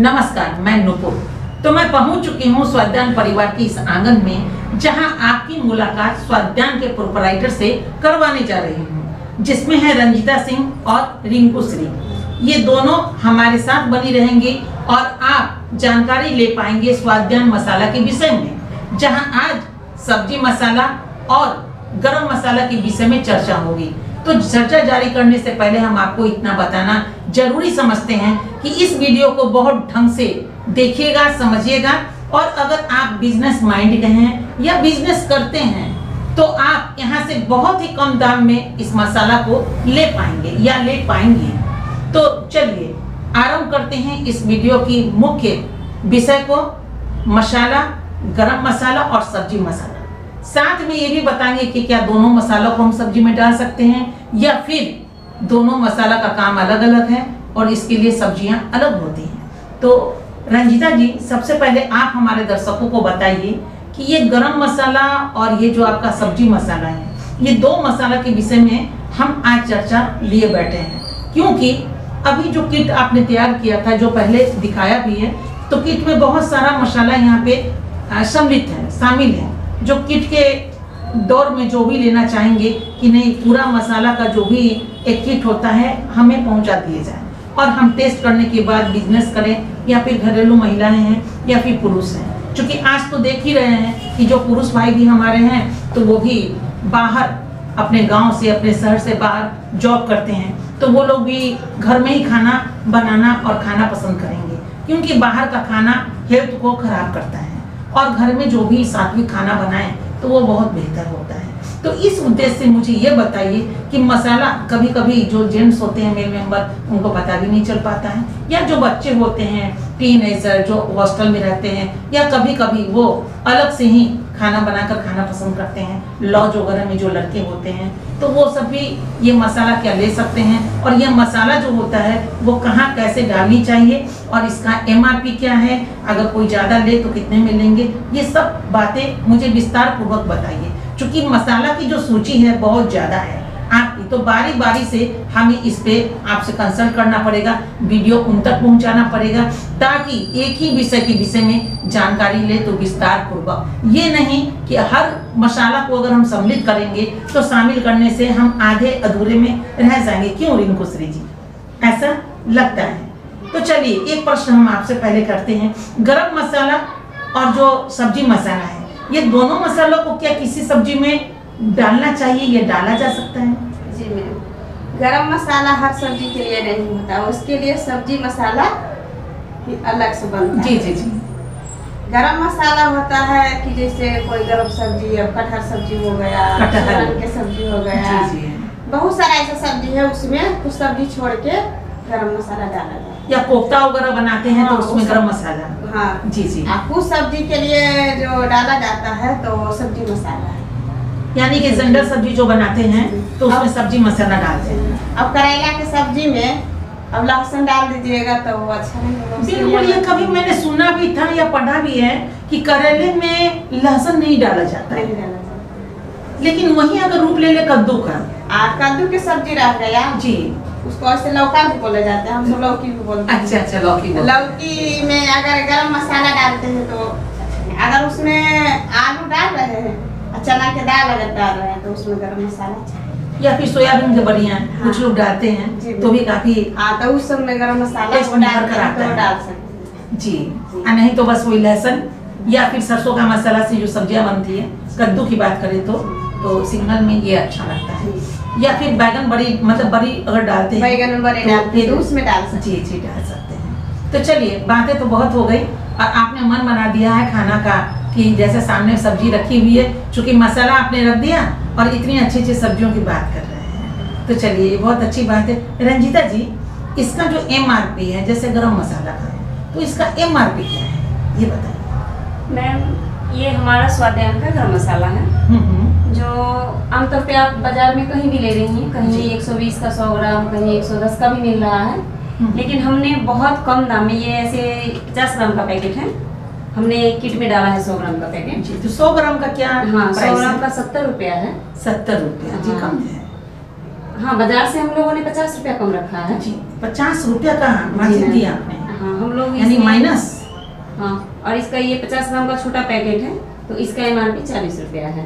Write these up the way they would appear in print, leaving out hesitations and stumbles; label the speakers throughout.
Speaker 1: नमस्कार, मैं नुपुर। तो मैं पहुंच चुकी हूं स्वाध्यान परिवार के इस आंगन में, जहां आपकी मुलाकात स्वाध्यान के प्रोपराइटर से करवाने जा रही हूं, जिसमें है रंजीता सिंह और रिंकू श्री। ये दोनों हमारे साथ बनी रहेंगी और आप जानकारी ले पाएंगे स्वाध्यान मसाला के विषय में, जहां आज सब्जी मसाला और गरम मसाला के विषय में चर्चा होगी। तो चर्चा जारी करने से पहले हम आपको इतना बताना जरूरी समझते हैं कि इस वीडियो को बहुत ढंग से देखिएगा, समझिएगा। और अगर आप बिजनेस माइंड के हैं या बिजनेस करते हैं तो आप यहाँ से बहुत ही कम दाम में इस मसाला को ले पाएंगे या ले पाएंगे। तो चलिए आरंभ करते हैं इस वीडियो की मुख्य विषय को, मसाला, गरम मसाला और सब्जी मसाला। साथ में ये भी बताएंगे कि क्या दोनों मसालों को हम सब्जी में डाल सकते हैं या फिर दोनों मसाला का काम अलग अलग है और इसके लिए सब्जियां अलग होती हैं। तो रंजीता जी, सबसे पहले आप हमारे दर्शकों को बताइए कि ये गरम मसाला और ये जो आपका सब्जी मसाला है, ये दो मसाला के विषय में हम आज चर्चा लिए बैठे हैं, क्योंकि अभी जो किट आपने तैयार किया था, जो पहले दिखाया भी है, तो किट में बहुत सारा मसाला यहाँ पे सम्मिलित है, शामिल है, जो किट के दौर में जो भी लेना चाहेंगे कि नहीं पूरा मसाला का जो भी एक किट होता है हमें पहुंचा दिए जाए और हम टेस्ट करने के बाद बिजनेस करें, या फिर घरेलू महिलाएं हैं या फिर पुरुष हैं। क्योंकि आज तो देख ही रहे हैं कि जो पुरुष भाई भी हमारे हैं तो वो भी बाहर अपने गांव से, अपने शहर से बाहर जॉब करते हैं, तो वो लोग भी घर में ही खाना बनाना और खाना पसंद करेंगे, क्योंकि बाहर का खाना हेल्थ को खराब करता है और घर में जो भी सात्विक खाना बनाएं तो वो बहुत बेहतर होता है। तो इस उद्देश्य से मुझे ये बताइए कि मसाला कभी कभी जो जेंट्स होते हैं, मेल मेंबर, उनको पता भी नहीं चल पाता है, या जो बच्चे होते हैं, टीनेजर जो हॉस्टल में रहते हैं, या कभी कभी वो अलग से ही खाना बनाकर खाना पसंद करते हैं, लॉज वगैरह में जो लड़के होते हैं, तो वो सभी ये मसाला क्या ले सकते हैं, और ये मसाला जो होता है वो कहाँ कैसे डालनी चाहिए, और इसका MRP क्या है, अगर कोई ज़्यादा ले तो कितने में लेंगे, ये सब बातें मुझे विस्तार पूर्वक बताइए। क्योंकि मसाला की जो सूची है बहुत ज़्यादा है आपकी, तो बारी बारी से हमें इस पे आपसे कंसल्ट करना पड़ेगा, वीडियो उन तक पहुंचाना पड़ेगा, ताकि एक ही विषय के विषय में जानकारी ले तो विस्तार पूर्वक। ये नहीं कि हर मसाला को अगर हम सम्मिलित करेंगे तो शामिल करने से हम आधे अधूरे में रह जाएंगे। क्यों रिंकू श्री जी, ऐसा लगता है? तो चलिए एक प्रश्न हम आपसे पहले करते हैं, गरम मसाला और जो सब्जी मसाला है, ये दोनों मसालों को क्या किसी सब्जी में डालना चाहिए या डाला जा सकता है?
Speaker 2: जी मैडम, गरम मसाला हर सब्जी के लिए नहीं होता, उसके लिए सब्जी मसाला अलग से बनता है।
Speaker 1: जी जी जी।
Speaker 2: गरम मसाला होता है कि जैसे कोई गरम सब्जी, अब कटहल सब्जी हो गया,
Speaker 1: कटहल
Speaker 2: के सब्जी हो गया,
Speaker 1: जी जी,
Speaker 2: बहुत सारा ऐसा सब्जी है, उसमें कुछ सब्जी छोड़ के गरम मसाला डाला जाता है।
Speaker 1: या कोफ्ता वगैरह बनाते हैं तो
Speaker 2: हाँ,
Speaker 1: उसमें गरम मसाला।
Speaker 2: हाँ
Speaker 1: जी जी।
Speaker 2: कुछ सब्जी के लिए जो डाला जाता है तो सब्जी मसाला है,
Speaker 1: यानी कि जंडर सब्जी जो बनाते हैं तो उसमें सब्जी मसाला डालते हैं।
Speaker 2: अब करेला की सब्जी में अब लहसुन डाल दीजिएगा तो वो अच्छा नहीं होगा।
Speaker 1: बिल्कुल, ये कभी मैंने सुना भी था या पढ़ा भी है कि करेले में लहसुन नहीं डाला जाता है,
Speaker 2: नहीं डाला जाता।
Speaker 1: लेकिन वही अगर रूप ले ले कद्दू का,
Speaker 2: कद्दू की सब्जी रह गया
Speaker 1: जी,
Speaker 2: उसको ऐसे लौका भी बोले जाते हैं, हम तो लौकी भी बोलते हैं।
Speaker 1: अच्छा अच्छा, लौकी बोलते हैं।
Speaker 2: लौकी में अगर गरम मसाला डालते हैं तो अगर उसमें आलू डाल रहे हैं, चना के दाल अगर डाल रहे हैं तो उसमें गरम मसाला अच्छा है।
Speaker 1: या फिर सोयाबीन के बढ़िया
Speaker 2: हाँ।
Speaker 1: कुछ लोग डालते हैं तो भी काफी
Speaker 2: तो उस सब में गरम मसाला
Speaker 1: टेस्ट निखर कर आता है।
Speaker 2: डाल सकते
Speaker 1: जी। नहीं तो बस वही लहसुन या फिर सरसों का मसाला से जो सब्जियां बनती है, कद्दू की बात करें तो सिंगल में ये अच्छा लगता है। या फिर बैगन बड़ी, मतलब बड़ी अगर डालते हैं,
Speaker 2: बैगन बड़े डालते हैं तो उसमें डाल सकते
Speaker 1: हैं। जी जी, डाल सकते हैं। तो चलिए, बातें तो बहुत हो गई और आपने मन बना दिया है खाना का कि जैसे सामने सब्जी रखी हुई है, चूंकि मसाला आपने रख दिया और इतनी अच्छी अच्छी सब्जियों की बात कर रहे हैं, तो चलिए ये बहुत अच्छी बात है। रंजीता जी, इसका जो MRP है, जैसे गरम मसाला का है, तो इसका MRP क्या है, ये बताइए।
Speaker 3: मैम, ये हमारा स्वाध्यान का गरम मसाला है, जो आमतौर पे आप बाजार में कहीं भी ले रही हैं, कहीं 120 का 100 ग्राम, कहीं 110 का भी मिल रहा है, लेकिन हमने बहुत कम दाम में, ये ऐसे 50 ग्राम का पैकेट है, हमने किट में डाला है 100 ग्राम का पैकेट।
Speaker 1: जी, तो 100 ग्राम का क्या?
Speaker 3: हाँ, 100 ग्राम का 70 रुपया है।
Speaker 1: 70 रुपया? जी, कम है।
Speaker 3: हाँ, बाजार से हम लोगों ने 50 रुपया कम रखा है।
Speaker 1: जी, 50 रुपया का मार्जिन दिया आपने?
Speaker 3: हाँ, हम लोग
Speaker 1: यानी
Speaker 3: इसमें-
Speaker 1: माइनस।
Speaker 3: हाँ, और इसका ये 50 ग्राम का छोटा पैकेट है, तो इसका MRP 40 रुपया है।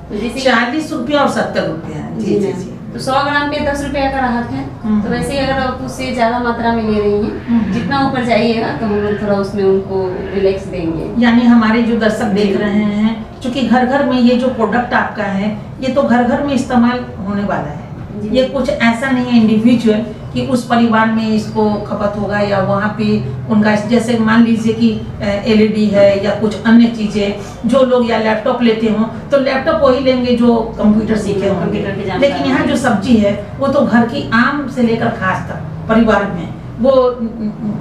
Speaker 3: तो जैसे
Speaker 1: 40 रुपया और 70 रुपया। जी जी
Speaker 3: मैम।
Speaker 1: जी।
Speaker 3: तो 100 ग्राम पे 10 रुपया का राहत है। तो वैसे ही अगर आप उससे ज्यादा मात्रा में ले रही हैं, जितना ऊपर जाइएगा तो हम लोग थोड़ा उसमें उनको रिलैक्स देंगे।
Speaker 1: यानी हमारे जो दर्शक देख रहे हैं, क्योंकि घर घर में ये जो प्रोडक्ट आपका है, ये तो घर घर में इस्तेमाल होने वाला है।
Speaker 3: जी।
Speaker 1: ये कुछ ऐसा नहीं है इंडिविजुअल कि उस परिवार में इसको खपत होगा या वहाँ पे उनका, जैसे मान लीजिए कि LED है या कुछ अन्य चीजें, जो लोग या लैपटॉप लेते हो तो लैपटॉप वही लेंगे जो कंप्यूटर सीखे होंगे।
Speaker 3: कंप्यूटर की जानकारी।
Speaker 1: लेकिन यहाँ जो सब्जी है वो तो घर की आम से लेकर खास तक परिवार में, वो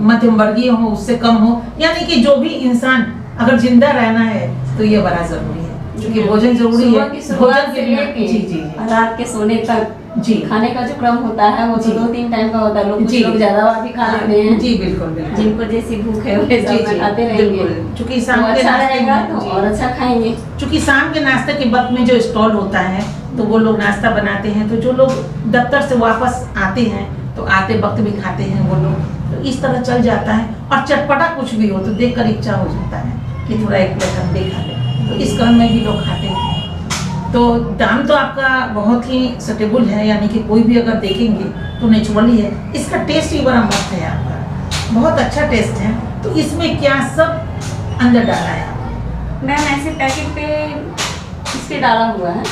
Speaker 1: मध्यम वर्गीय हो उससे कम हो, यानी कि जो भी इंसान अगर जिंदा रहना है तो ये बड़ा जरूरी है, क्योंकि भोजन जरूरी है।
Speaker 3: सुबह की शुरुआत
Speaker 1: भोजन
Speaker 3: से
Speaker 1: के बिना
Speaker 3: लेके
Speaker 1: जी जी
Speaker 3: रात के सोने तक
Speaker 1: जी
Speaker 3: खाने का जो क्रम होता है वो तो
Speaker 1: जी।
Speaker 3: 2-3 टाइम का होता है। लोग कुछ
Speaker 1: जी।
Speaker 3: लोग ज्यादा बार भी खा लेते हैं।
Speaker 1: जी बिल्कुल बिल्कुल।
Speaker 3: जिनको जैसी भूख है वैसे
Speaker 1: जी,
Speaker 3: अपना
Speaker 1: जी,
Speaker 3: खाते रहेंगे।
Speaker 1: बिल्कुल। चूंकि
Speaker 3: तो
Speaker 1: शाम के
Speaker 3: अच्छा
Speaker 1: नाश्ते
Speaker 3: रहेगा
Speaker 1: में-
Speaker 3: तो
Speaker 1: जी।
Speaker 3: और अच्छा खाएंगे।
Speaker 1: चूंकि शाम के नाश्ते के वक्त में जो स्टॉल होता है तो वो लोग नाश्ता बनाते हैं, तो जो लोग दफ्तर से वापस आते हैं तो आते वक्त भी खाते हैं वो लोग, तो इस तरह चल जाता है। और चटपटा कुछ भी हो तो देखकर इच्छा हो जाता है कि थोड़ा एक प्लेट हम भी खा लें, तो इस क्रम में भी लोग खाते हैं। तो दाम तो आपका बहुत ही सटेबल है, यानी कि कोई भी अगर देखेंगे तो नेचुरली है। इसका टेस्ट भी बड़ा मस्त है आपका, बहुत अच्छा टेस्ट है। तो इसमें क्या सब अंदर डाला है आपने?
Speaker 3: मैम ऐसे पैकेट पे इस पे डाला हुआ है,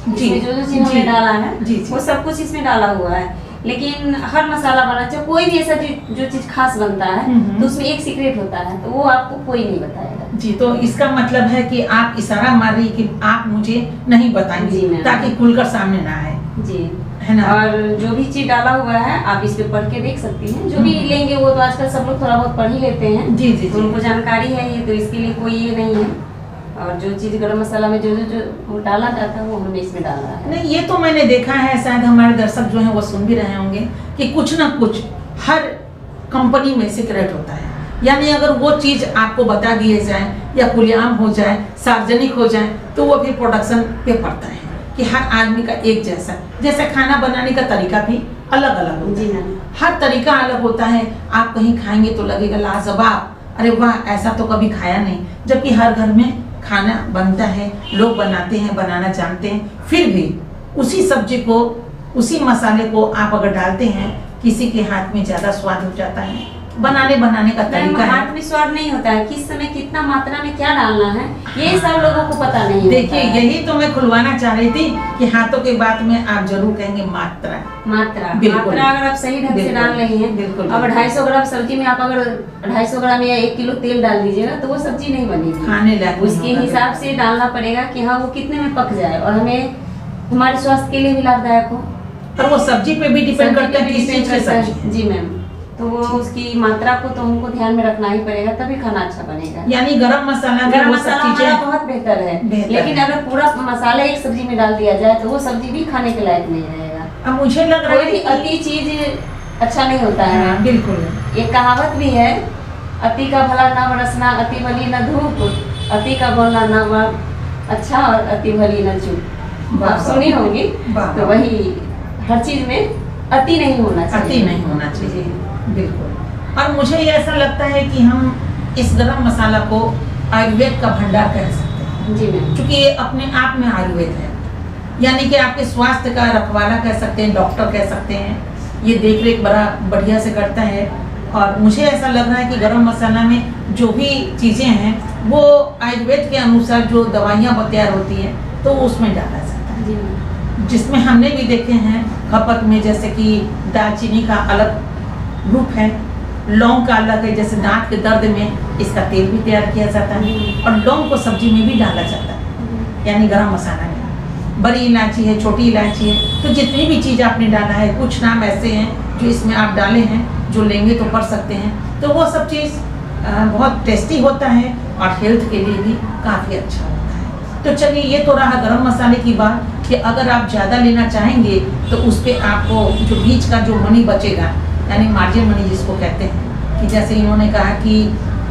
Speaker 1: जी,
Speaker 3: इसमें जो जो चीज
Speaker 1: जी,
Speaker 3: हमने डाला है
Speaker 1: जी, जी।
Speaker 3: वो सब कुछ इसमें डाला हुआ है। लेकिन हर मसाला बना चाहे कोई भी ऐसा जो चीज खास बनता है तो उसमें एक सीक्रेट होता है, तो वो आपको कोई नहीं बताएगा।
Speaker 1: जी, तो इसका मतलब है कि आप इशारा मार रही कि आप मुझे नहीं
Speaker 3: जी,
Speaker 1: बताएंगे
Speaker 3: मैम।
Speaker 1: ताकि खुलकर सामने ना आए,
Speaker 3: जी
Speaker 1: है ना?
Speaker 3: और जो भी चीज डाला हुआ है आप इस पे पढ़ के देख सकती हैं। जो भी लेंगे वो तो आजकल सब लोग थोड़ा बहुत पढ़ ही लेते हैं।
Speaker 1: जी जी
Speaker 3: तो
Speaker 1: जी।
Speaker 3: उनको जानकारी है ये, तो इसके लिए कोई ये नहीं है। और जो चीज गरम मसाला में जो जो जो वो डाला जाता है वो हमने इसमें डाला है।
Speaker 1: नहीं, ये तो मैंने देखा है, शायद हमारे दर्शक जो हैं वो सुन भी रहे होंगे कि कुछ ना कुछ हर कंपनी में सीक्रेट होता है। यानी अगर वो चीज आपको बता दिए जाए या खुलेआम हो जाए, सार्वजनिक हो जाए, तो वो फिर प्रोडक्शन पे पड़ता है कि हर आदमी का एक जैसा, जैसे खाना बनाने का तरीका भी अलग अलग होता
Speaker 3: जी
Speaker 1: है।
Speaker 3: मैम।
Speaker 1: हर तरीका अलग होता है। आप कहीं खाएंगे तो लगेगा लाजवाब, अरे वाह ऐसा तो कभी खाया नहीं, जबकि हर घर में खाना बनता है, लोग बनाते हैं, बनाना जानते हैं, फिर भी उसी सब्जी को, उसी मसाले को आप अगर डालते हैं, किसी के हाथ में ज्यादा स्वाद हो जाता है। बनाने का
Speaker 3: मैम,
Speaker 1: तरीका है।
Speaker 3: हाथ में स्वाद नहीं होता है, किस समय कितना मात्रा में क्या डालना है ये सब लोगों को पता नहीं होता
Speaker 1: देखिए,
Speaker 3: है।
Speaker 1: यही तो मैं खुलवाना चाह रही थी कि हाथों के बात में आप जरूर कहेंगे मात्रा।
Speaker 3: मात्रा
Speaker 1: बिल्कुल।
Speaker 3: मात्रा अगर आप सही ढंग से
Speaker 1: बिल्कुल,
Speaker 3: डाल रही हैं,
Speaker 1: बिल्कुल,
Speaker 3: अब
Speaker 1: बिल्कुल।
Speaker 3: 250 ग्राम सब्जी में आप अगर 250 ग्राम या 1 किलो तेल डाल दीजिएगा तो वो सब्जी नहीं बनेगी।
Speaker 1: खाने लायक नहीं
Speaker 3: उसके
Speaker 1: होगा,
Speaker 3: हिसाब से डालना पड़ेगा कि हाँ वो कितने में पक जाए और हमें हमारे स्वास्थ्य के लिए भी लाभदायक हो।
Speaker 1: और वो सब्जी पे भी डिपेंड करता है कि किस चीज की सब्जी है।
Speaker 3: जी मैम, तो वो उसकी मात्रा को तो हमको ध्यान में रखना ही पड़ेगा, तभी खाना अच्छा बनेगा।
Speaker 1: यानी गरम मसाला में
Speaker 3: गरम
Speaker 1: वो सब
Speaker 3: मसाला हमारा
Speaker 1: चीजें
Speaker 3: बहुत बेहतर है,
Speaker 1: बेहतर
Speaker 3: लेकिन
Speaker 1: है।
Speaker 3: अगर पूरा मसाला एक सब्जी में डाल दिया जाए तो वो सब्जी भी खाने के लायक नहीं रहेगा।
Speaker 1: अब मुझे लग रहा
Speaker 3: कोई
Speaker 1: है
Speaker 3: भी
Speaker 1: कि
Speaker 3: अति चीज अच्छा नहीं होता है।
Speaker 1: हाँ, बिल्कुल।
Speaker 3: एक कहावत भी है, अति का भला न बरसना, अति भली न धूप, अति का भला न अच्छा और अति भली न चूप।
Speaker 1: वाह,
Speaker 3: आप सुनी होंगी।
Speaker 1: वाह,
Speaker 3: तो
Speaker 1: वाह।
Speaker 3: वही हर चीज में अति नहीं होना चाहिए।
Speaker 1: अति नहीं होना चाहिए, बिल्कुल। और मुझे ये ऐसा लगता है कि हम इस गरम मसाला को आयुर्वेद का भंडार कह सकते हैं,
Speaker 3: जी मैम।
Speaker 1: क्योंकि ये अपने आप में आयुर्वेद है। यानी कि आपके स्वास्थ्य का रखवाला कह सकते हैं, डॉक्टर कह सकते हैं। ये देख रेख बड़ा बढ़िया से करता है। और मुझे ऐसा लग रहा है कि गरम मसाला में जो भी चीज़ें हैं वो आयुर्वेद के अनुसार जो दवाइयाँ तैयार होती हैं तो उसमें डाला जाता है,
Speaker 3: जी मैम।
Speaker 1: जिसमें हमने भी देखे हैं खपत में, जैसे कि दालचीनी का अलग रूप है, लौंग का अलग है। जैसे दांत के दर्द में इसका तेल भी तैयार किया जाता है और लौंग को सब्जी में भी डाला जाता है, यानी गरम मसाला में। बड़ी इलायची है, छोटी इलायची है, तो जितनी भी चीज़ आपने डाला है, कुछ नाम ऐसे हैं जो इसमें आप डाले हैं, जो लेंगे तो पढ़ सकते हैं। तो वो सब चीज़ बहुत टेस्टी होता है और हेल्थ के लिए भी काफ़ी अच्छा होता है। तो चलिए, ये तो रहा गरम मसाले की बात कि अगर आप ज़्यादा लेना चाहेंगे तो उस पर आपको जो बीच का जो मनी बचेगा, यानी मार्जिन मनी जिसको कहते हैं, कि जैसे इन्होंने कहा कि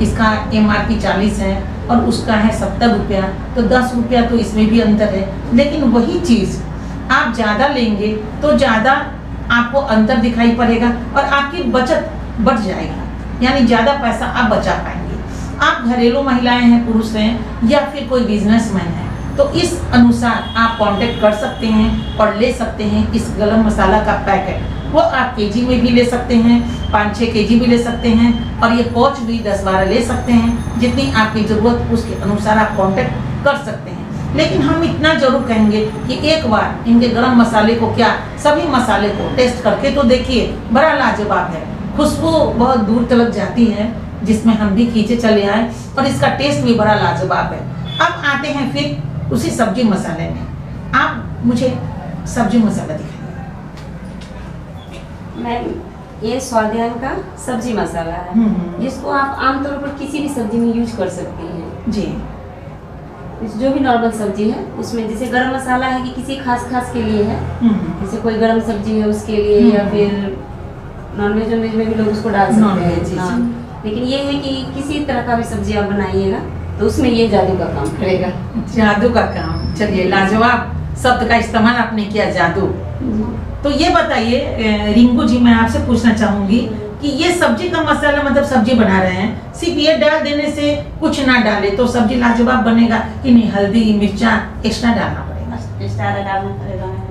Speaker 1: इसका MRP 40 है और उसका है 70 रुपया, तो 10 रुपया तो इसमें भी अंतर है। लेकिन वही चीज़ आप ज़्यादा लेंगे तो ज़्यादा आपको अंतर दिखाई पड़ेगा और आपकी बचत बढ़ जाएगी। यानी ज़्यादा पैसा आप बचा पाएंगे। आप घरेलू महिलाएं हैं, पुरुष हैं या फिर कोई बिजनेसमैन है, तो इस अनुसार आप कांटेक्ट कर सकते हैं और ले सकते हैं इस गरम मसाला का पैकेट। वो आप केजी में भी ले सकते हैं, 5-6 केजी भी ले सकते हैं, और ये पाउच भी 10-12 ले सकते हैं। जितनी आपकी ज़रूरत उसके अनुसार आप कांटेक्ट कर सकते हैं। लेकिन हम इतना जरूर कहेंगे कि एक बार इनके गरम मसाले को, क्या सभी मसाले को टेस्ट करके तो देखिए, बड़ा लाजवाब है। खुशबू बहुत दूर तक जाती है, जिसमें हम भी खींचे चले आए, और इसका टेस्ट भी बड़ा लाजवाब है। अब आते हैं फिर उसी सब्जी मसाले में। आप मुझे सब्जी मसाला दिखाइए।
Speaker 3: मैम, ये स्वादियान का सब्जी मसाला है, जिसको आप आमतौर पर किसी भी सब्जी में यूज कर सकती हैं
Speaker 1: जी।
Speaker 3: जो भी नॉर्मल सब्जी है उसमें, जैसे गरम मसाला है कि किसी खास के लिए है, जैसे कोई गरम सब्जी है उसके लिए, या फिर नॉनवेज में भी लोग उसको डाल सकते हैं। हाँ। लेकिन ये है कि किसी तरह का भी सब्जी आप बनाइएगा तो उसमें ये जादू का काम करेगा।
Speaker 1: जादू का काम, चलिए, लाजवाब शब्द का इस्तेमाल आपने किया, जादू। तो ये बताइए रिंकू जी, मैं आपसे पूछना चाहूंगी कि ये सब्जी का मसाला, मतलब सब्जी बना रहे हैं, सिर्फ ये डाल देने से, कुछ ना डाले तो सब्जी लाजवाब बनेगा कि नहीं? हल्दी मिर्चा एक्स्ट्रा डालना पड़ेगा?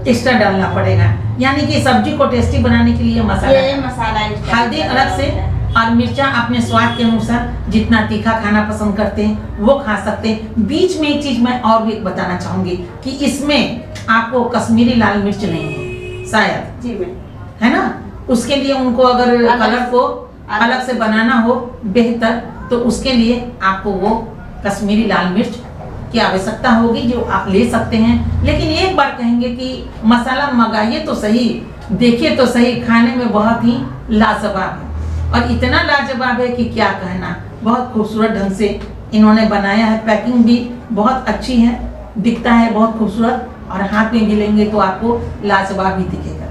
Speaker 1: एक्स्ट्रा डालना पड़ेगा, यानी कि सब्जी को टेस्टी बनाने के लिए मसाला हल्दी अलग से और मिर्चा अपने स्वाद के अनुसार, जितना तीखा खाना पसंद करते हैं वो खा सकते हैं। बीच में एक चीज मैं और भी बताना चाहूंगी कि इसमें आपको कश्मीरी लाल मिर्च नहीं है शायद,
Speaker 2: जी मैम,
Speaker 1: है ना? उसके लिए उनको अगर कलर को अलग से बनाना हो बेहतर, तो उसके लिए आपको वो कश्मीरी लाल मिर्च की आवश्यकता होगी, जो आप ले सकते हैं। लेकिन एक बार कहेंगे कि मसाला मंगाइए तो सही, देखिए तो सही, खाने में बहुत ही लाजवाब है, और इतना लाजवाब है कि क्या कहना। बहुत खूबसूरत ढंग से इन्होंने बनाया है, पैकिंग भी बहुत अच्छी है, दिखता है बहुत खूबसूरत, और हाथ में भी लेंगे तो आपको लाजवाब ही दिखेगा।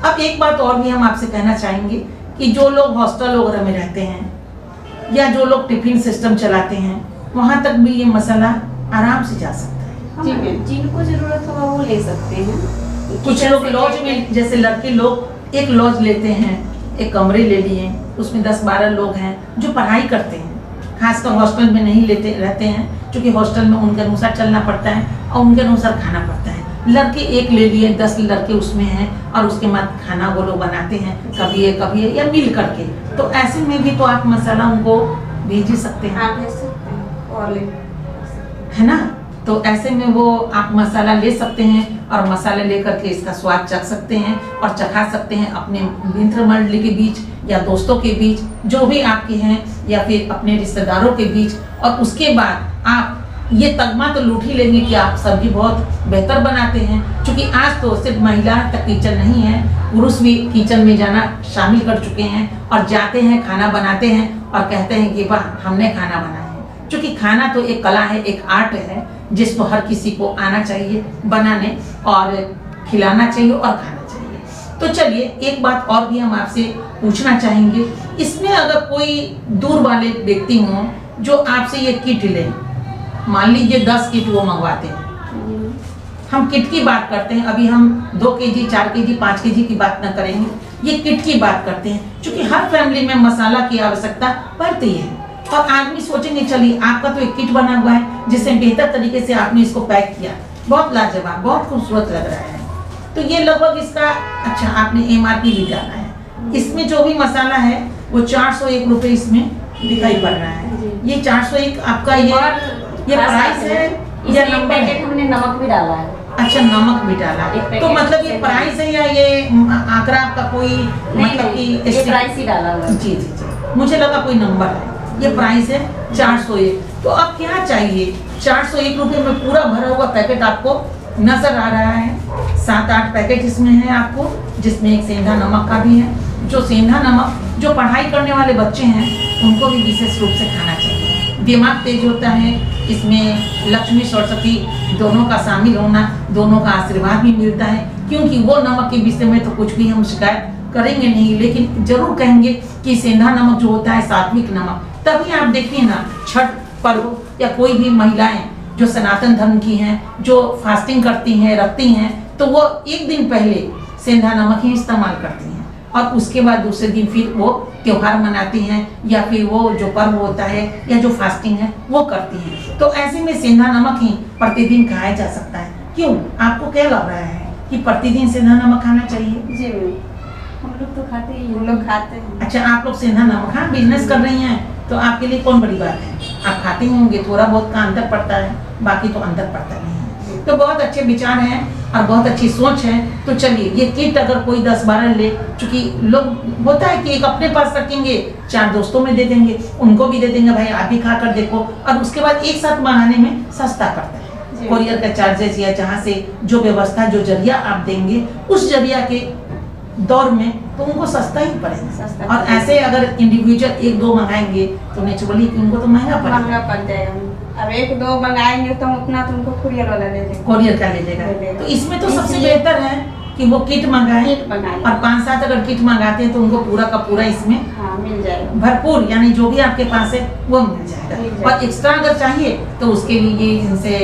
Speaker 1: अब एक बात और भी हम आपसे कहना चाहेंगे कि जो लोग हॉस्टल वगैरह में रहते हैं या जो लोग टिफिन सिस्टम चलाते हैं, वहाँ तक भी ये मसाला आराम से जा सकता है।
Speaker 3: जिनको जरूरत होगा वो ले सकते हैं।
Speaker 1: कुछ लोग लॉज में, जैसे लड़के लोग एक लॉज लेते हैं, एक कमरे ले लिए, उसमें 10-12 लोग हैं जो पढ़ाई करते हैं, खासकर हॉस्टल में नहीं लेते रहते हैं, क्योंकि हॉस्टल में उनके अनुसार चलना पड़ता है और उनके अनुसार खाना पड़ता है। लड़के एक ले लिए, 10 लड़के उसमें हैं, और उसके बाद खाना वो लोग बनाते हैं, कभी ये या मिल करके। तो ऐसे में भी तो आप मसाला उनको भेज ही सकते हैं,
Speaker 2: भेज सकते हैं, और
Speaker 1: है ना? तो ऐसे में वो आप मसाला ले सकते हैं, और मसाले लेकर के इसका स्वाद चख सकते हैं और चखा सकते हैं अपने मित्र मंडली के बीच या दोस्तों के बीच, जो भी आपके हैं, या फिर अपने रिश्तेदारों के बीच। और उसके बाद आप ये तगमा तो लूट ही लेंगे कि आप सब्जी बहुत बेहतर बनाते हैं, क्योंकि आज तो सिर्फ महिला तक किचन नहीं है, पुरुष भी किचन में जाना शामिल कर चुके हैं, और जाते हैं, खाना बनाते हैं और कहते हैं कि वाह हमने खाना बनाया है। क्योंकि खाना तो एक कला है, एक आर्ट है, जिसको हर किसी को आना चाहिए बनाने, और खिलाना चाहिए और खाना चाहिए। तो चलिए, एक बात और भी हम आपसे पूछना चाहेंगे, इसमें अगर कोई दूर वाले व्यक्ति हों जो आपसे ये किट लें, मान लीजिए 10 किट वो मंगवाते हैं, हम किट की बात करते हैं, अभी हम 2 केजी 4 केजी 5 केजी की बात ना करेंगे, ये किट की बात करते हैं, क्योंकि हर फैमिली में मसाला की आवश्यकता पड़ती है। और आदमी सोचेंगे चलिए आपका तो एक किट बना हुआ है, जिससे बेहतर तरीके से आपने इसको पैक किया, बहुत लाजवाब, बहुत खूबसूरत लग रहा है। तो ये लगभग इसका, अच्छा आपने MRP भी डाला है, इसमें जो भी मसाला है वो 401 रुपये इसमें दिखाई पड़ रहा है। ये 401 आपका ये प्राइस है या नंबर है?
Speaker 3: हमने नमक भी डाला है।
Speaker 1: अच्छा, नमक भी डाला, तो मतलब ये प्राइस है या ये आंकड़ा आपका कोई, मतलब कि
Speaker 3: ये प्राइस ही डाला हुआ है।
Speaker 1: जी, मुझे लगा कोई नंबर है। ये प्राइस है 401। तो अब क्या चाहिए, 401 रुपये में पूरा भरा हुआ पैकेट आपको नजर आ रहा है। 7-8 पैकेट इसमें है आपको, जिसमें एक सेंधा नमक का भी है। जो सेंधा नमक, जो पढ़ाई करने वाले बच्चे हैं उनको भी विशेष रूप से खाना चाहिए, दिमाग तेज होता है। इसमें लक्ष्मी सरस्वती दोनों का शामिल होना, दोनों का आशीर्वाद भी मिलता है, क्योंकि वो नमक के विषय में तो कुछ भी हम शिकायत करेंगे नहीं, लेकिन जरूर कहेंगे कि सेंधा नमक जो होता है, सात्विक नमक। तभी आप देखिए ना, छठ पर्व या कोई भी महिलाएं जो सनातन धर्म की हैं, जो फास्टिंग करती हैं, रखती हैं, तो वो एक दिन पहले सेंधा नमक ही इस्तेमाल करती हैं, और उसके बाद दूसरे दिन फिर वो त्योहार मनाती हैं या फिर वो जो पर्व होता है या जो फास्टिंग है वो करती हैं। तो ऐसे में सेंधा नमक ही प्रतिदिन खाया जा सकता है। क्यों, आपको क्या लग रहा है कि प्रतिदिन सेंधा नमक खाना चाहिए?
Speaker 2: जी मैम,
Speaker 3: हम लोग तो खाते ही
Speaker 2: हम लोग खाते हैं।
Speaker 1: अच्छा, आप लोग सेंधा नमक, हाँ, बिजनेस कर रही हैं तो आपके लिए कौन बड़ी बात है, आप खाते ही होंगे, थोड़ा बहुत का अंतर पड़ता है, बाकी तो अंतर पड़ता नहीं है। तो बहुत अच्छे विचार हैं और बहुत अच्छी सोच है। तो चलिए, ये किट अगर कोई 10-12 ले, चूंकि लोग होता है कि एक अपने पास रखेंगे, 4 दोस्तों में दे देंगे, उनको भी दे देंगे, भाई आप भी खा कर देखो, और उसके बाद एक साथ मंगाने में सस्ता पड़ता है। कोरियर का चार्जेस या जहाँ से जो व्यवस्था, जो जरिया आप देंगे उस जरिया के दौर में तो उनको सस्ता ही पड़ेगा। और ऐसे अगर इंडिविजुअल 1-2 मंगाएंगे तो नेचुरली उनको तो महंगा
Speaker 2: महंगा पड़ जाएगा। अब 1-2 मंगाएंगे तो उतना तुमको कुरियर वाला ले लेगा,
Speaker 1: कोरियर का ले लेगा। तो इसमें तो सबसे बेहतर है कि वो किट मंगाए, और 5-7 अगर किट मंगाते हैं तो उनको पूरा का पूरा इसमें
Speaker 2: मिल जाएगा,
Speaker 1: भरपूर, यानी जो भी आपके पास है वो मिल जाएगा। और एक्स्ट्रा अगर चाहिए तो उसके लिए इनसे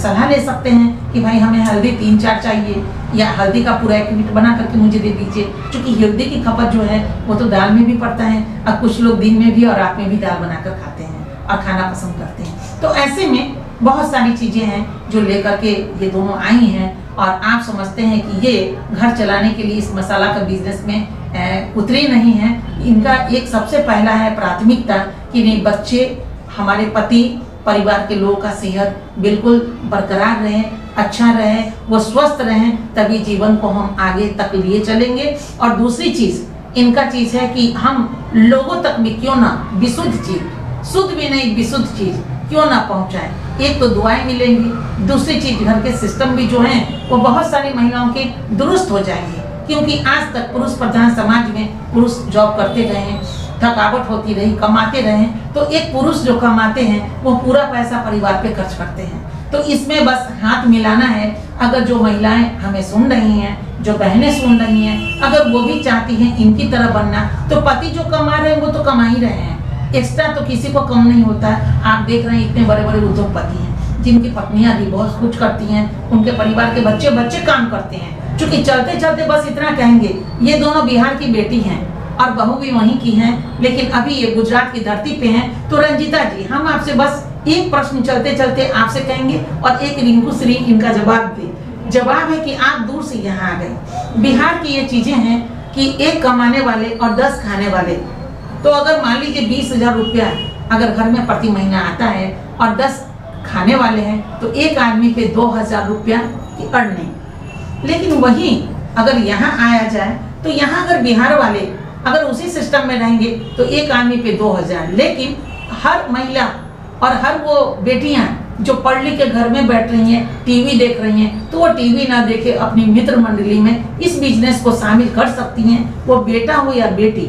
Speaker 1: सलाह ले सकते हैं कि भाई हमें हल्दी 3-4 चाहिए, या हल्दी का पूरा एक किट बना करके मुझे दे दीजिए, क्योंकि हल्दी की खपत जो है वो तो दाल में भी पड़ता है, और कुछ लोग दिन में भी और रात में भी दाल बनाकर खाते हैं और खाना पसंद करते हैं। तो ऐसे में बहुत सारी चीजें हैं जो लेकर के ये दोनों आई हैं, और आप समझते हैं कि ये घर चलाने के लिए इस मसाला का बिजनेस में उतरी नहीं है। इनका एक सबसे पहला है प्राथमिकता कि नहीं, बच्चे, हमारे पति, परिवार के लोगों का सेहत बिल्कुल बरकरार रहे, अच्छा रहे, वो स्वस्थ रहें, तभी जीवन को हम आगे तक लिए चलेंगे। और दूसरी चीज इनका चीज है कि हम लोगों तक भी क्यों ना विशुद्ध चीज, शुद्ध भी नहीं विशुद्ध चीज क्यों ना पहुंचाएं। एक तो दुआएं मिलेंगी, दूसरी चीज घर के सिस्टम भी जो हैं वो बहुत सारी महिलाओं के दुरुस्त हो जाएंगे, क्योंकि आज तक पुरुष प्रधान समाज में पुरुष जॉब करते रहे हैं, थकावट होती रही, कमाते रहे, तो एक पुरुष जो कमाते हैं वो पूरा पैसा परिवार पे खर्च करते हैं। तो इसमें बस हाथ मिलाना है। अगर जो महिलाएं हमें सुन रही हैं, जो बहनें सुन रही हैं, अगर वो भी चाहती हैं इनकी तरह बनना, तो पति जो कमा रहे हैं वो तो कमा ही रहे हैं, एक्स्ट्रा तो किसी को कम नहीं होता। आप देख रहे हैं इतने बड़े बड़े उद्योगपति हैं जिनकी पत्नियां भी बहुत कुछ करती हैं, उनके परिवार के बच्चे काम करते हैं। चूंकि चलते चलते बस इतना कहेंगे, ये दोनों बिहार की बेटी हैं और बहू भी वहीं की हैं, लेकिन अभी ये गुजरात की धरती पे हैं। तो रंजीता जी, हम आपसे बस एक प्रश्न चलते चलते आपसे कहेंगे और एक रिंकू श्री इनका जवाब दे। जवाब है कि आप दूर से यहाँ आ गए। बिहार की ये चीजें हैं कि एक कमाने वाले और 10 खाने वाले, तो अगर मान लीजिए 20,000 रुपया अगर घर में प्रति महीना आता है और 10 खाने वाले हैं, तो एक आदमी पे 2,000 रुपया की अर्निंग। लेकिन वहीं अगर यहाँ आया जाए तो यहाँ अगर बिहार वाले अगर उसी सिस्टम में रहेंगे तो एक आदमी पे 2,000, लेकिन हर महिला और हर वो बेटियां जो पढ़ लिख के घर में बैठ रही हैं, टीवी देख रही हैं, तो वो टीवी ना देखे अपनी मित्र मंडली में इस बिजनेस को शामिल कर सकती हैं। वो बेटा हो या बेटी,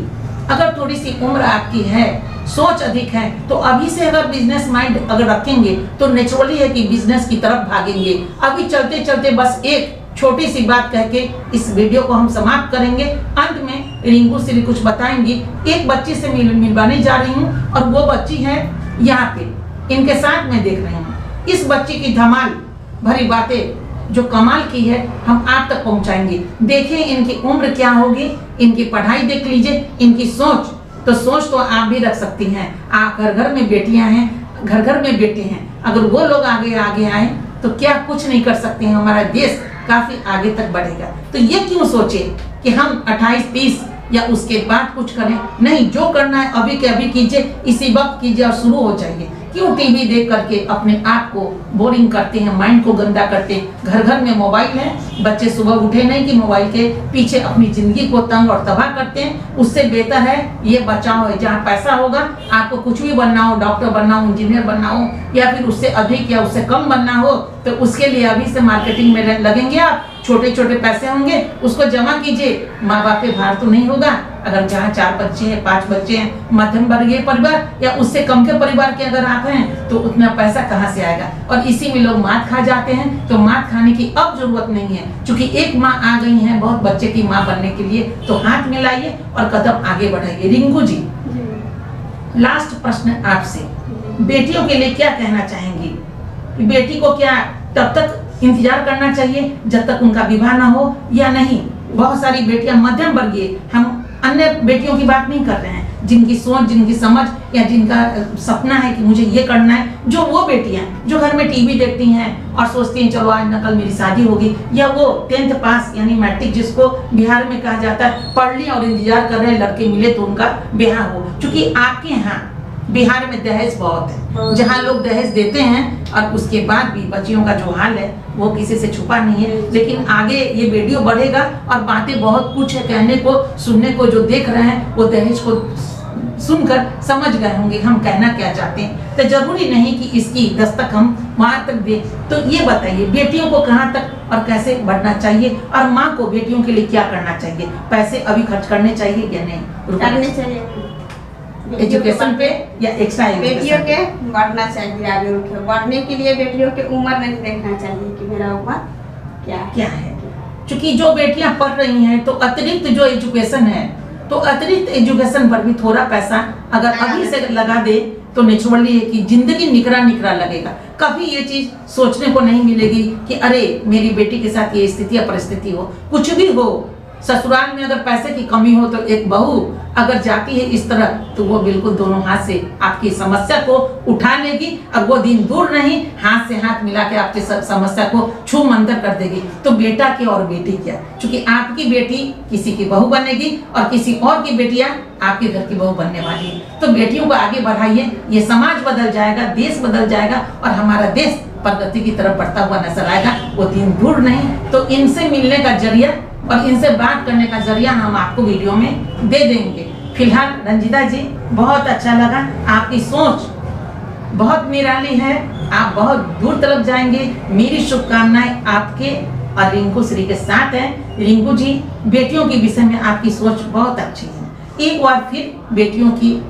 Speaker 1: अगर थोड़ी सी उम्र आपकी है, सोच अधिक है, तो अभी से अगर बिजनेस माइंड अगर रखेंगे तो नेचुरली है कि बिजनेस की तरफ भागेंगे। अभी चलते चलते बस एक छोटी सी बात कह के इस वीडियो को हम समाप्त करेंगे। अंत में रिंकू श्री कुछ बताएंगी। एक बच्ची से मिलवाने जा रही हूँ और वो बच्ची है यहाँ पे, इनके साथ में देख रही हूँ। इस बच्ची की धमाल भरी बातें जो कमाल की है हम आप तक पहुँचाएंगे। देखिए इनकी उम्र क्या होगी, इनकी पढ़ाई देख लीजिए, इनकी सोच तो आप भी रख सकती हैं। आप घर घर में बेटियां हैं, घर घर में बेटे हैं, अगर वो लोग आगे आगे आए तो क्या कुछ नहीं कर सकते हैं, हमारा देश काफी आगे तक बढ़ेगा। तो ये क्यों सोचे कि हम 28-30 या उसके बाद कुछ करें, नहीं, जो करना है अभी के अभी कीजिए, इसी वक्त कीजिए और शुरू हो जाइए। क्यों टीवी देख करके अपने आप को बोरिंग करते हैं, माइंड को गंदा करते हैं। घर घर में मोबाइल है, बच्चे सुबह उठे नहीं कि मोबाइल के पीछे अपनी जिंदगी को तंग और तबाह करते हैं। उससे बेहतर है ये बचाओ है, जहाँ पैसा होगा, आपको कुछ भी बनना हो, डॉक्टर बनना हो, इंजीनियर बनना हो, या फिर उससे अधिक या उससे कम बनना हो, तो उसके लिए अभी से मार्केटिंग में लगेंगे आप। छोटे छोटे पैसे होंगे, उसको जमा कीजिए, माँ बाप पे भार तो नहीं होगा। अगर जहाँ 4 बच्चे हैं, 5 बच्चे हैं, मध्यम वर्गीय परिवार या उससे कम के परिवार के अगर आप हैं, तो उतना पैसा कहाँ से आएगा। और इसी में लोग मात खा जाते हैं। तो मात खाने की अब जरूरत नहीं है, क्योंकि एक माँ आ गई है बहुत बच्चे की माँ बनने के लिए। तो हाथ मिलाइए और कदम आगे बढ़ाइए। रिंकू जी, लास्ट प्रश्न आपसे, बेटियों के लिए क्या कहना चाहेंगी? बेटी को क्या तब तक इंतजार करना चाहिए जब तक उनका विवाह ना हो, या नहीं? बहुत सारी बेटियां मध्यम वर्गीय, हम अन्य बेटियों की बात नहीं कर रहे हैं, जिनकी सोच, जिनकी समझ या जिनका सपना है कि मुझे ये करना है, जो वो बेटियां जो घर में टीवी देखती हैं और सोचती हैं चलो आज न कल मेरी शादी होगी, या वो 10th पास यानी मैट्रिक जिसको बिहार में कहा जाता है पढ़ लिया और इंतजार कर रहे हैं लड़के मिले तो उनका ब्याह हो। क्योंकि आपके यहाँ बिहार में दहेज बहुत है, जहाँ लोग दहेज देते हैं और उसके बाद भी बच्चियों का जो हाल है वो किसी से छुपा नहीं है। लेकिन आगे ये वीडियो बढ़ेगा और बातें बहुत कुछ है कहने को, सुनने को, जो देख रहे हैं वो दहेज को सुनकर समझ गए होंगे हम कहना क्या चाहते हैं। तो जरूरी नहीं कि इसकी दस्तक हम वहां तक दें। तो ये बताइए बेटियों को कहाँ तक और कैसे बढ़ना चाहिए, और माँ को बेटियों के लिए क्या करना चाहिए? पैसे अभी खर्च करने चाहिए या नहीं
Speaker 2: करने चाहिए?
Speaker 1: एजुकेशन पे या एक्स्ट्रा
Speaker 2: बेटियों के बढ़ना चाहिए, आगे उठे बढ़ने के लिए बेटियों की उम्र नहीं देखना चाहिए कि मेरा उम्र क्या है।
Speaker 1: क्योंकि जो बेटियां पढ़ रही हैं तो अतिरिक्त जो एजुकेशन है, तो अतिरिक्त एजुकेशन पर भी थोड़ा पैसा अगर अभी से लगा दे तो नेचुरली है कि जिंदगी निकरा लगेगा। कभी ये चीज सोचने को नहीं मिलेगी कि अरे मेरी बेटी के साथ ये स्थिति या परिस्थिति हो। कुछ भी हो, ससुराल में अगर पैसे की कमी हो तो एक बहू अगर जाती है इस तरह तो वो बिल्कुल दोनों हाथ से आपकी समस्या को उठा लेगी और वो दिन दूर नहीं, हाथ से हाथ मिला के आपकी समस्या को छू मंतर कर देगी। तो बेटा की और बेटी क्या, क्योंकि आपकी बेटी किसी की बहू बनेगी और किसी और की बेटियां आपके घर की बहू बनने वाली है। तो बेटियों को आगे बढ़ाइए, ये समाज बदल जाएगा, देश बदल जाएगा और हमारा देश प्रगति की तरफ बढ़ता हुआ नजर आएगा। वो दिन दूर नहीं। तो इनसे मिलने का जरिया और इनसे बात करने का जरिया हम आपको वीडियो में दे देंगे। फिलहाल रंजीता जी बहुत अच्छा लगा, आपकी सोच बहुत निराली है, आप बहुत दूर तरफ जाएंगे। मेरी शुभकामनाएं आपके और रिंकू श्री के साथ है। रिंकू जी, बेटियों के विषय में आपकी सोच बहुत अच्छी है। एक बार फिर बेटियों की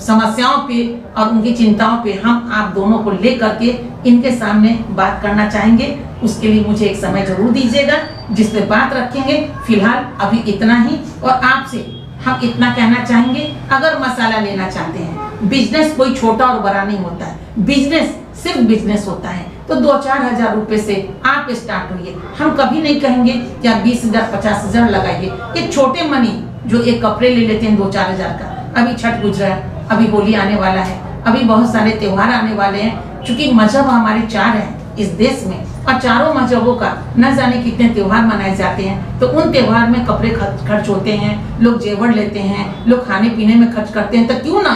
Speaker 1: समस्याओं पे और उनकी चिंताओं पे हम आप दोनों को लेकर के इनके सामने बात करना चाहेंगे। उसके लिए मुझे एक समय जरूर दीजिएगा जिस पे बात रखेंगे। फिलहाल अभी इतना ही, और आपसे हम इतना कहना चाहेंगे, अगर मसाला लेना चाहते हैं, बिजनेस कोई छोटा और बड़ा नहीं होता है, बिजनेस सिर्फ बिजनेस होता है। तो 2-4 हजार रुपए से आप स्टार्ट होइए। हम कभी नहीं कहेंगे कि आप 20,000 50,000 लगाइए। ये छोटे मनी जो एक कपड़े ले लेते हैं 2-4 हजार का, अभी छठ गुजरा है, अभी होली आने वाला है, अभी बहुत सारे त्योहार आने वाले हैं। क्योंकि मजहब हमारे 4 हैं इस देश में और चारों मजहबों का न जाने कितने त्योहार मनाए जाते हैं। तो उन त्योहार में कपड़े खर्च होते हैं, लोग जेवर लेते हैं, लोग खाने पीने में खर्च करते हैं। तो क्यों ना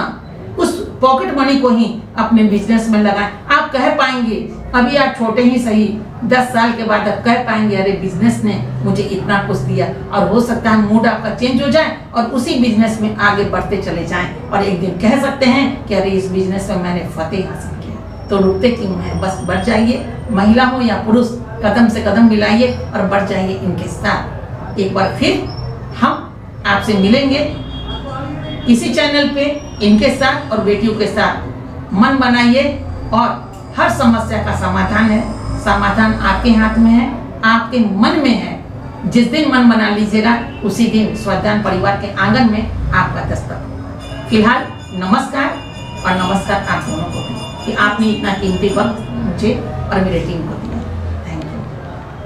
Speaker 1: उस पॉकेट मनी को ही अपने बिजनेस में लगाएं। आप कह पाएंगे, अभी आप छोटे ही सही, 10 साल के बाद आप कह पाएंगे अरे बिजनेस ने मुझे इतना कुछ दिया। और हो सकता है मूड आपका चेंज हो जाए और उसी बिजनेस में आगे बढ़ते चले जाएं और एक दिन कह सकते हैं कि अरे इस बिजनेस में मैंने फतेह हासिल किया। तो रुकते क्यों हैं, बस बढ़ जाइए। महिला हो या पुरुष, कदम से कदम मिलाइए और बढ़ जाइए इनके साथ। एक बार फिर हम आपसे मिलेंगे इसी चैनल पे इनके साथ और बेटियों के साथ। मन बनाइए और हर समस्या का समाधान है, समाधान आपके हाथ में है, आपके मन में है। जिस दिन मन बना लीजिएगा उसी दिन स्वाध्यान परिवार के आंगन में आपका दस्तक होगा। फिलहाल नमस्कार, और नमस्कार आप दोनों को कि आपने इतना कीमती वक्त मुझे और मेरे टीम को